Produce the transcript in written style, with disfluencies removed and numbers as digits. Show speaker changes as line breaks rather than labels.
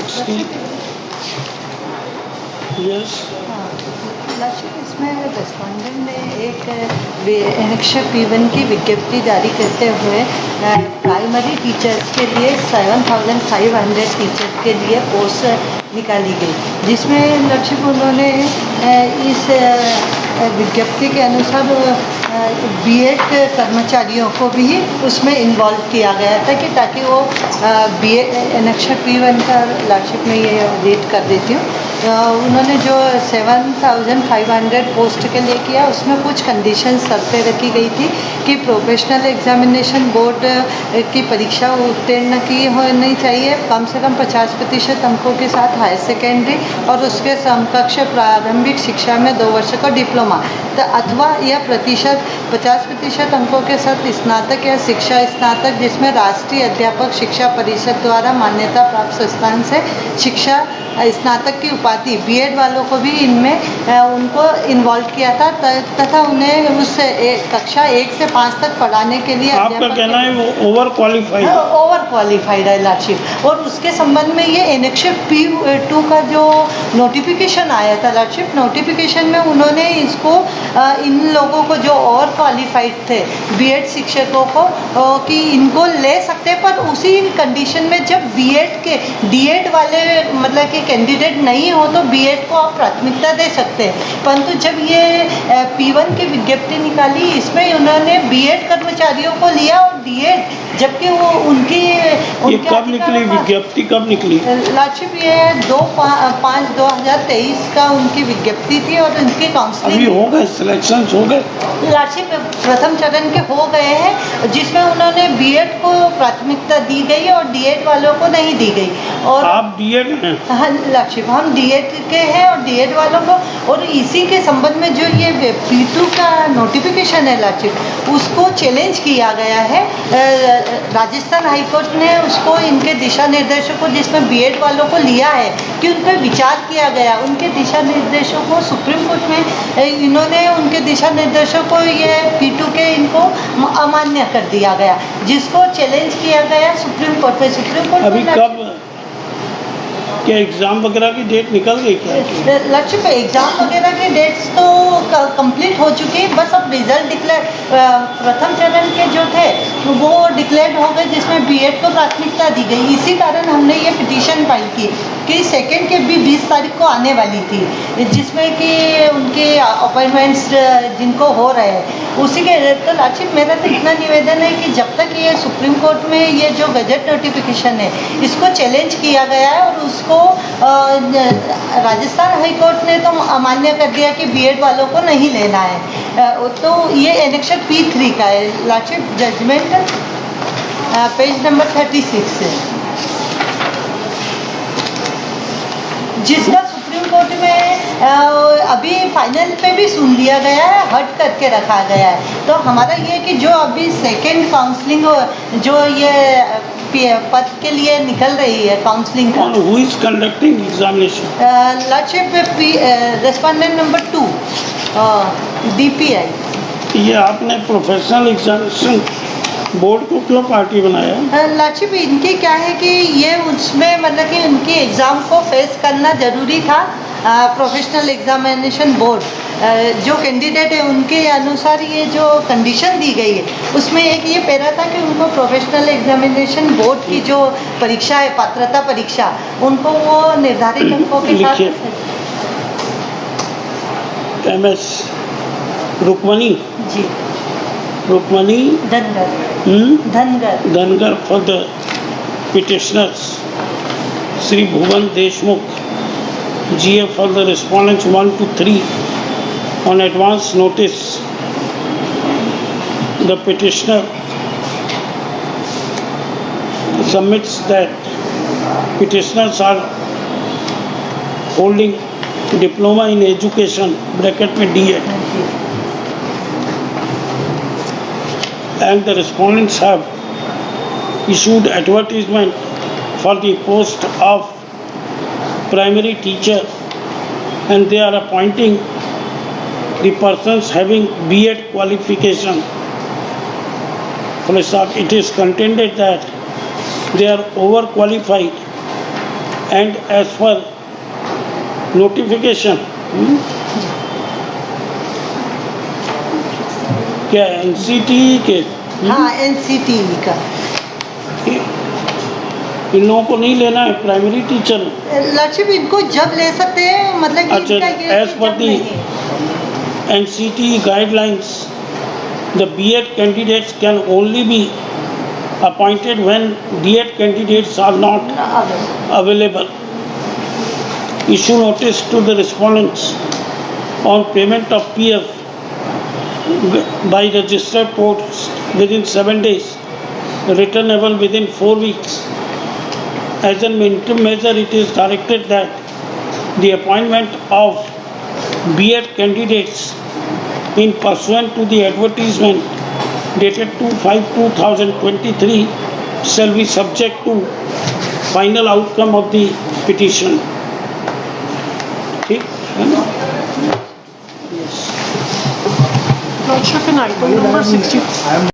60 yes.
इसमें respondent ने एक एनेक्शर P1 की विज्ञप्ति जारी करते हुए प्राइमरी टीचर्स के लिए 7,500 टीचर्स के लिए पोस्ट निकाली गई, जिसमें लक्ष्य उन्होंने इस विज्ञप्ति के अनुसार बीएड कर्मचारियों को भी उसमें इन्वॉल्व किया गया था कि ताकि वो बीएड एनेक्शर P1 का लार्जशिप में ये रीड कर देती हूँ। उन्होंने जो 7,500 पोस्ट के लिए किया, उसमें कुछ कंडीशन शर्तें रखी गई थी कि प्रोफेशनल एग्जामिनेशन बोर्ड की परीक्षा उत्तीर्ण की होनी चाहिए, कम से कम 50% अंकों के साथ हायर सेकेंडरी और उसके समकक्ष प्रारंभिक शिक्षा में 2 वर्ष का डिप्लोमा, तो अथवा यह 50% अंकों के साथ स्नातक या शिक्षा स्नातक जिसमें राष्ट्रीय अध्यापक शिक्षा परिषद द्वारा मान्यता प्राप्त संस्थान से शिक्षा स्नातक की उपाधि। बीएड वालों को भी इनमें उनको इन्वॉल्व किया था तथा उन्हें उस कक्षा 1 से 5 तक पढ़ाने के लिए
आपका कहना है वो ओवर
क्वालिफाइड है लार्जशिप। और उसके संबंध में ये एनेक्शर P2 का जो नोटिफिकेशन आया था लार्जशिप, नोटिफिकेशन में उन्होंने इसको इन लोगों को जो ओवर क्वालिफाइड थे बीएड शिक्षकों को कि इनको ले सकते, पर उसी कंडीशन में जब डीएड वाले मतलब कि कैंडिडेट नहीं हो तो बीएड को आप प्राथमिकता दे सकते हैं। परंतु जब ये P1 की विज्ञप्ति निकाली, इसमें उन्होंने बीएड कर्मचारियों को लिया और डीएड, जबकि वो उनकी
कब निकली विज्ञप्ति, कब निकली
लार्जशिप? ये 2/5/2023 का उनकी विज्ञप्ति थी और उनकी काउंसलिंग
अभी हो गए, सिलेक्शन हो गए
लार्जशिप प्रथम चरण के हो गए हैं, जिसमें उन्होंने बीएड को प्राथमिकता दी गई और डीएड वालों को नहीं दी गई। और
आप डीएड हैं?
हाँ लार्जशिप, हम डीएड के हैं और डीएड वालों को, और इसी के संबंध में जो ये P2 का नोटिफिकेशन है लार्जशिप, उसको चैलेंज किया गया है। राजस्थान हाईकोर्ट ने उसको इनके दिशा निर्देशों को जिसमें बीएड वालों को लिया है कि उन पर विचार किया गया, उनके दिशा निर्देशों को सुप्रीम कोर्ट में इन्होंने उनके दिशा निर्देशों को ये P2 के इनको अमान्य कर दिया गया, जिसको चैलेंज किया गया सुप्रीम कोर्ट में। सुप्रीम कोर्ट
अभी कब क्या एग्जाम वगैरह की डेट निकल गई क्या?
लक्ष्य पे एग्जाम वगैरह की डेट्स तो कंप्लीट हो चुकी है, बस अब रिजल्ट डिक्लेयर प्रथम चरण के जो थे वो डिक्लेयर हो गए, जिसमें बीएड को प्राथमिकता दी गई। इसी कारण हमने ये पिटीशन फाइल की कि सेकेंड के भी 20 तारीख को आने वाली थी, जिसमें कि उनके अपॉइंटमेंट्स जिनको हो रहे हैं उसी के। तो लार्जशिप मेरा तो इतना निवेदन है कि जब तक ये सुप्रीम कोर्ट में ये जो गजट नोटिफिकेशन है इसको चैलेंज किया गया है और उसको राजस्थान हाई कोर्ट ने तो अमान्य कर दिया कि बीएड वालों को नहीं लेना है, तो ये एनेक्शर P3 का है लार्जशिप। जजमेंट पेज नंबर 36 है, जिसका सुप्रीम कोर्ट में अभी फाइनल पे भी सुन लिया गया है, हट करके रखा गया है। तो हमारा ये कि जो अभी सेकेंड काउंसलिंग जो ये पद के लिए निकल रही है काउंसलिंग का,
Who is conducting examination?
लार्जशिप रेस्पोंडेंट नंबर 2 DPI।
ये आपने प्रोफेशनल एग्जामिनेशन बोर्ड को क्यों पार्टी बनाया?
लार्जशिप इनकी क्या है कि ये उसमें मतलब कि उनकी एग्ज़ाम को फेस करना ज़रूरी था। प्रोफेशनल एग्जामिनेशन बोर्ड जो कैंडिडेट है उनके अनुसार ये जो कंडीशन दी गई है उसमें एक ये पैरा था कि उनको प्रोफेशनल एग्जामिनेशन बोर्ड की जो परीक्षा है पात्रता परीक्षा, उनको वो निर्धारित अंकों के साथ
MS Rukmini
ji
Rukmini Dhangar for the petitioners, Shri Bhuvan Deshmukh GF for the respondents 1 to 3 on advance notice. The petitioner submits that petitioners are holding diploma in education bracket में DED and the respondents have issued advertisement for the post of primary teacher and they are appointing the persons having B.Ed qualification. It is contended that they are overqualified and as per notification क्या NCT के
हाँ NCTE का
इन लोगों को नहीं लेना है primary teacher
लक्ष्य इनको जब ले सकते हैं मतलब कि
अच्छा,
इनका ये
as per
जब
the
नहीं।
NCT guidelines, the B.Ed candidates can only be appointed when D.Ed candidates are not available. Issue notice to the respondents on payment of PF by registered post within 7 days, returnable within 4 weeks. As an interim measure, it is directed that the appointment of B.Ed candidates in pursuant to the advertisement dated 2/5/2023 shall be subject to final outcome of the petition. ठीक है ना?
Lordship, in item number 60.